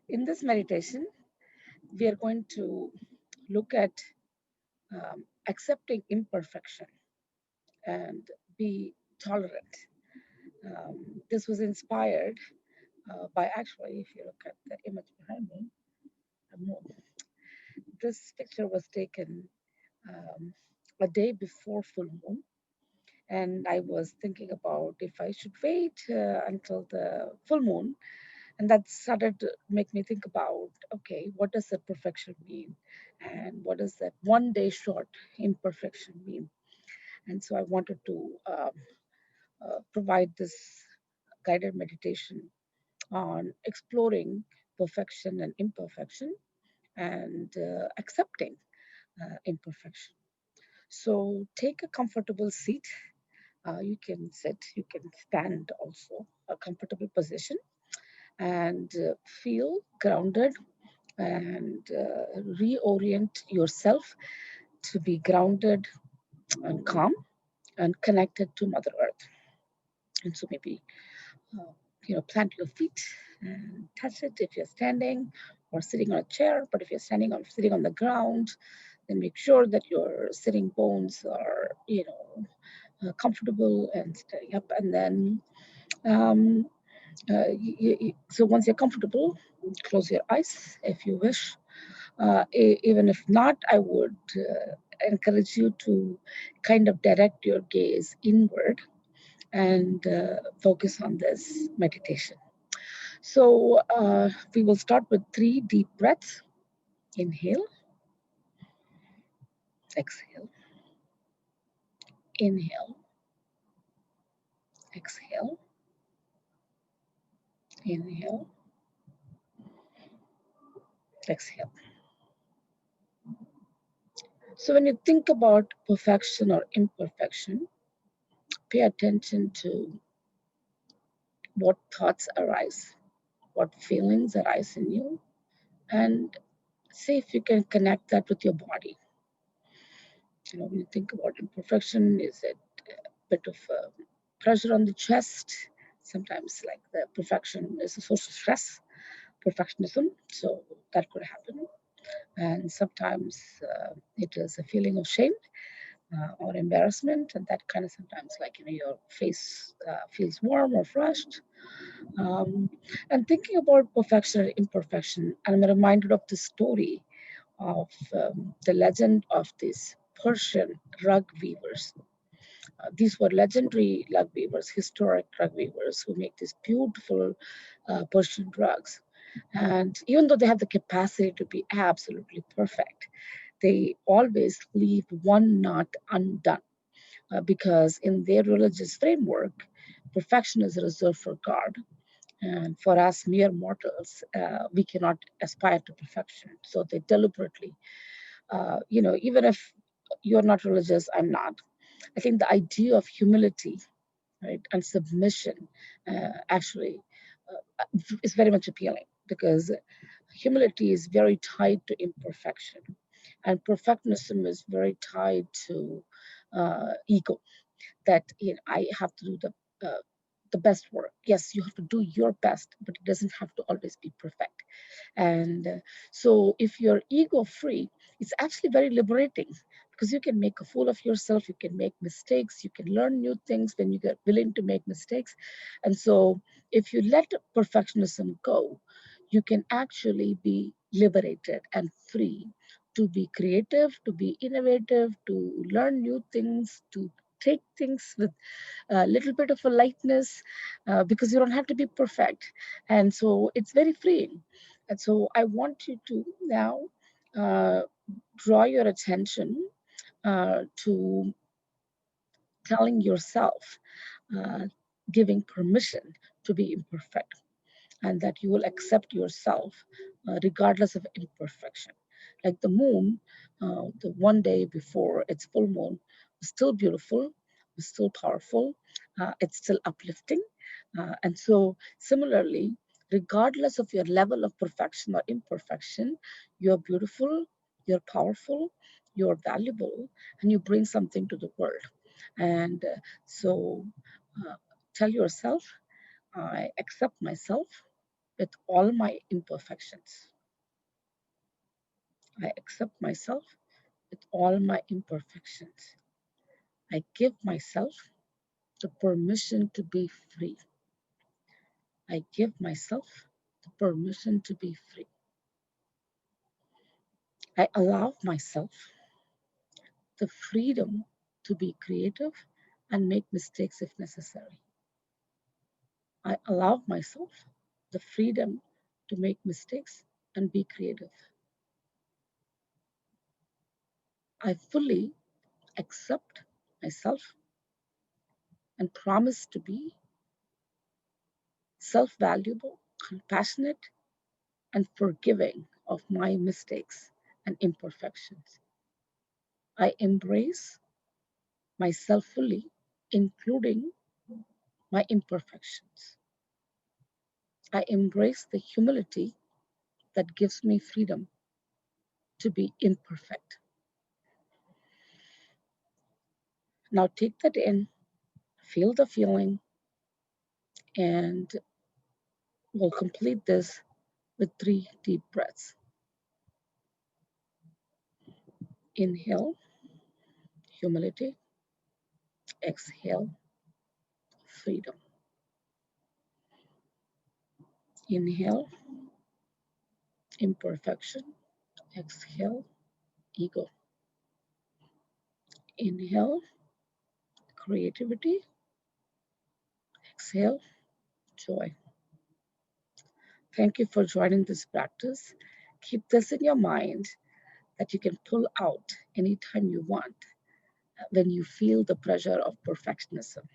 In this meditation, we are going to look at accepting imperfection and be tolerant. This was inspired by actually, if you look at the image behind me, this picture was taken um, a day before full moon. And I was thinking about if I should wait until the full moon. And that started to make me think about, okay, what does that perfection mean? And what does that one day short imperfection mean? And so I wanted to provide this guided meditation on exploring perfection and imperfection and accepting imperfection. So take a comfortable seat. You can sit, you can stand also, a comfortable position, and feel grounded and reorient yourself to be grounded and calm and connected to Mother Earth. And so maybe uh, plant your feet and touch it if you're standing or sitting on a chair. But if you're sitting on the ground, then make sure that your sitting bones are comfortable and steady up. And then um, so once you're comfortable, close your eyes if you wish. Even if not, I would encourage you to kind of direct your gaze inward and focus on this meditation. So we will start with 3 deep breaths. Inhale, exhale, inhale, exhale, inhale, exhale. So when you think about perfection or imperfection, pay attention to what thoughts arise, what feelings arise in you, and see if you can connect that with your body. When you think about imperfection, is it a bit of pressure on the chest? Sometimes, like the perfection is a source of stress, perfectionism, so that could happen. And sometimes it is a feeling of shame or embarrassment, and that kind of sometimes, like your face feels warm or flushed. Um, and thinking about perfection or imperfection, I'm reminded of the story of the legend of these Persian rug weavers. These were legendary rug weavers, historic rug weavers who make these beautiful Persian rugs. And even though they have the capacity to be absolutely perfect, they always leave one knot undone because in their religious framework, perfection is reserved for God. And for us mere mortals, we cannot aspire to perfection. So they deliberately, even if you're not religious, I'm not. I think the idea of humility, right, and submission actually is very much appealing because humility is very tied to imperfection, and perfectionism is very tied to ego. That I have to do the best work. Yes, you have to do your best, but it doesn't have to always be perfect. And so, if you're ego free, it's actually very liberating because you can make a fool of yourself, you can make mistakes, you can learn new things when you get willing to make mistakes. And so, if you let perfectionism go, you can actually be liberated and free to be creative, to be innovative, to learn new things, to take things with a little bit of a lightness because you don't have to be perfect. And so it's very freeing. And so I want you to now uh, draw your attention to telling yourself, uh, giving permission to be imperfect, and that you will accept yourself regardless of imperfection. Like the moon, the one day before its full moon was still beautiful, was still powerful, it's still uplifting. And so, similarly, regardless of your level of perfection or imperfection, you're beautiful, you're powerful, you're valuable, and you bring something to the world. And so, uh, tell yourself, I accept myself, with all my imperfections. I accept myself with all my imperfections. I give myself the permission to be free. I give myself the permission to be free. I allow myself the freedom to be creative and make mistakes if necessary. I allow myself the freedom to make mistakes and be creative. I fully accept myself and promise to be self valuable, compassionate, and forgiving of my mistakes and imperfections. I embrace myself fully, including my imperfections. I embrace the humility that gives me freedom to be imperfect. Now take that in, feel the feeling, and we'll complete this with 3 deep breaths. Inhale, humility. Exhale, freedom. Inhale, imperfection. Exhale, ego. Inhale, creativity. Exhale, joy. Thank you for joining this practice. Keep this in your mind that you can pull out anytime you want when you feel the pressure of perfectionism.